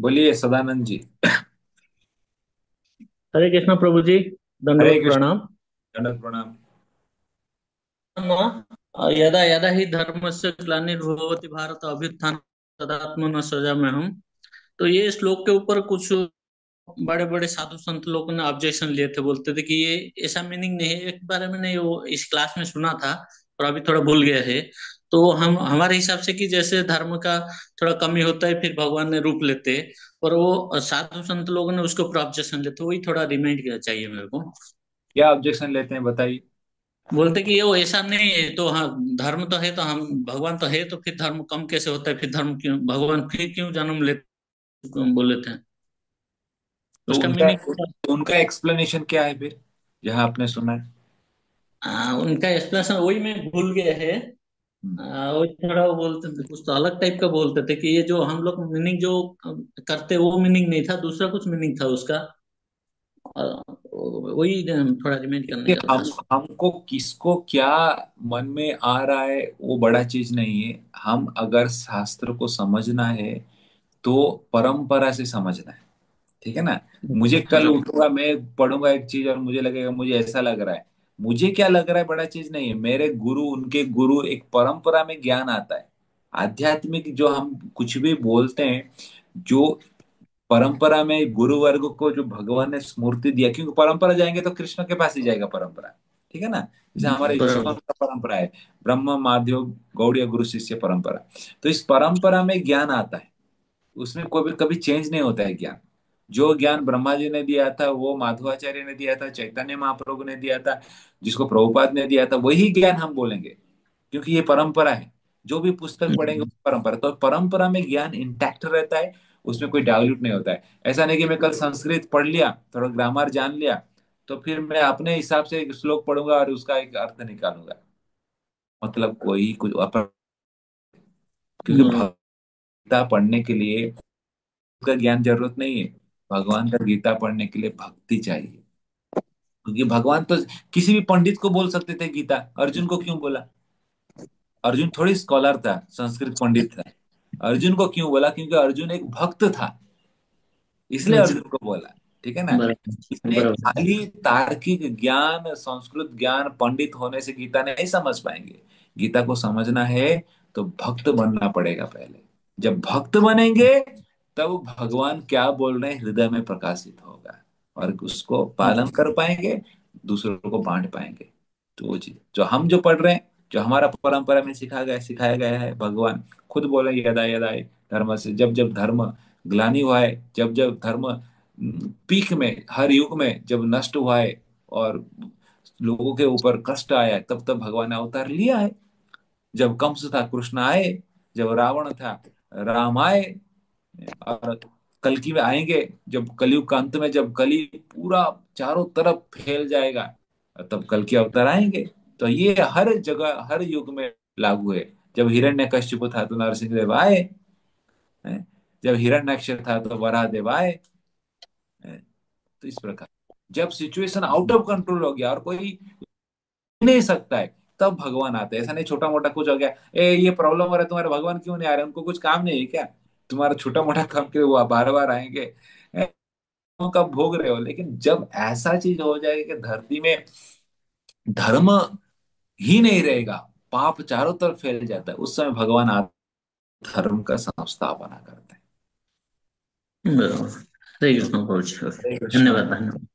बोलिए सदानंद जी। हरे कृष्ण प्रभु जी। हरे दंडवत कृष्ण। प्रणाम। दंडवत प्रणाम। यदा यदा ही धर्मस्य ग्लानिर्भवति भारत अभ्युत्थान तदात्मन सृजाम्यहम्। तो ये श्लोक के ऊपर कुछ बड़े बड़े साधु संत लोगों ने ऑब्जेक्शन लिए थे, बोलते थे कि ये ऐसा मीनिंग नहीं है। एक बारे में नहीं, वो इस क्लास में सुना था और अभी थोड़ा भूल गया है। तो हम हमारे हिसाब से कि जैसे धर्म का थोड़ा कमी होता है फिर भगवान ने रूप लेते, और वो साधु संत लोगों ने उसके ऊपर ऑब्जेक्शन लेते, वही थोड़ा रिमाइंड किया चाहिए मेरे को। क्या ऑब्जेक्शन लेते हैं बताइए। बोलते कि ये वो ऐसा नहीं है, तो हाँ धर्म तो है, तो हम भगवान तो है, तो फिर धर्म कम कैसे होता है, फिर धर्म क्यों, भगवान फिर क्यों जन्म ले, बोले थे तो उसका उनका मीनिंग। उनका एक्सप्लेनेशन क्या है फिर, जहां आपने सुना है। उनका एक्सप्लेनेशन वही मैं भूल गया है। हम्म। वही थोड़ा वो बोलते थे, कुछ तो अलग टाइप का बोलते थे कि ये जो हम लोग मीनिंग जो करते वो मीनिंग नहीं था, दूसरा कुछ मीनिंग था उसका। वही थोड़ा रिमाइंड करने कि का था। हमको किसको क्या मन में आ रहा है वो बड़ा चीज नहीं है। हम अगर शास्त्र को समझना है तो परंपरा से समझना है। ठीक है ना। मुझे कल हाँ। उठूंगा, मैं पढ़ूंगा एक चीज और मुझे लगेगा मुझे ऐसा लग रहा है। मुझे क्या लग रहा है बड़ा चीज नहीं है। मेरे गुरु, उनके गुरु, एक परंपरा में ज्ञान आता है। आध्यात्मिक जो हम कुछ भी बोलते हैं, जो परंपरा में गुरु वर्ग को जो भगवान ने स्मृति दिया, क्योंकि परंपरा जाएंगे तो कृष्ण के पास ही जाएगा परंपरा। ठीक है ना। जैसे हमारे इस्कॉन बराबर। का परंपरा है, ब्रह्म माध्यम गौड़ीय गुरु शिष्य परंपरा। तो इस परंपरा में ज्ञान आता है, उसमें कोई भी कभी चेंज नहीं होता है ज्ञान। जो ज्ञान ब्रह्मा जी ने दिया था, वो माधवाचार्य ने दिया था, चैतन्य महाप्रभु ने दिया था, जिसको प्रभुपाद ने दिया था, वही ज्ञान हम बोलेंगे, क्योंकि ये परंपरा है। जो भी पुस्तक पढ़ेंगे वो परंपरा, तो परंपरा में ज्ञान इंटैक्ट रहता है। उसमें कोई डाइल्यूट नहीं होता है। ऐसा नहीं कि मैं कल संस्कृत पढ़ लिया, थोड़ा ग्रामर जान लिया, तो फिर मैं अपने हिसाब से एक श्लोक पढ़ूंगा और उसका एक अर्थ निकालूंगा। मतलब कोई कुछ क्योंकि हम्म। गीता पढ़ने के लिए का ज्ञान जरूरत नहीं है। भगवान का गीता पढ़ने के लिए भक्ति चाहिए। क्योंकि भगवान तो किसी भी पंडित को बोल सकते थे गीता, अर्जुन को क्यों बोला। अर्जुन थोड़ी स्कॉलर था, संस्कृत पंडित था। अर्जुन को क्यों बोला, क्योंकि अर्जुन एक भक्त था, इसलिए अर्जुन को बोला। ठीक है ना। बराबर इसलिए बराबर। खाली तार्किक ज्ञान, संस्कृत ज्ञान, पंडित होने से गीता नहीं समझ पाएंगे। गीता को समझना है तो भक्त बनना पड़ेगा पहले। जब भक्त बनेंगे तब भगवान क्या बोल रहे हैं हृदय में प्रकाशित होगा, और उसको पालन कर पाएंगे, दूसरों को बांट पाएंगे। तो वो चीज जो हम जो पढ़ रहे हैं, जो हमारा परंपरा में सिखाया गया है, भगवान खुद बोले यदा यदा हि धर्म से, जब जब धर्म ग्लानि हुआ है, जब जब धर्म पीक में, हर युग में जब नष्ट हुआ है और लोगों के ऊपर कष्ट आया है, तब तब भगवान ने अवतार लिया है। जब कंस था कृष्ण आए, जब रावण था राम आए, और कल्कि में आएंगे। जब कलयुग का अंत में, जब कली पूरा चारों तरफ फैल जाएगा, तब कल के अवतार आएंगे। तो ये हर जगह हर युग में लागू है। जब हिरण्यकश्यप था तो नरसिंह देव आए, हैं? जब हिरण्यक्ष था तो वराह देव आए, हैं? तो इस प्रकार जब सिचुएशन आउट ऑफ कंट्रोल हो गया और कोई नहीं सकता है, तब भगवान आते हैं। ऐसा नहीं छोटा मोटा कुछ हो गया, ए ये प्रॉब्लम हो रहा है तुम्हारे, भगवान क्यों नहीं आ रहे, उनको कुछ काम नहीं है क्या, तुम्हारा छोटा मोटा काम के लिए वो बार बार आएंगे। का भोग रहे हो। लेकिन जब ऐसा चीज हो जाएगा कि धरती में धर्म ही नहीं रहेगा, पाप चारों तरफ फैल जाता है, उस समय भगवान धर्म का संस्थापना करते हैं। बराबर। हरे कृष्ण प्रभु जी। हरे कृष्णा। धन्यवाद धन्यवाद।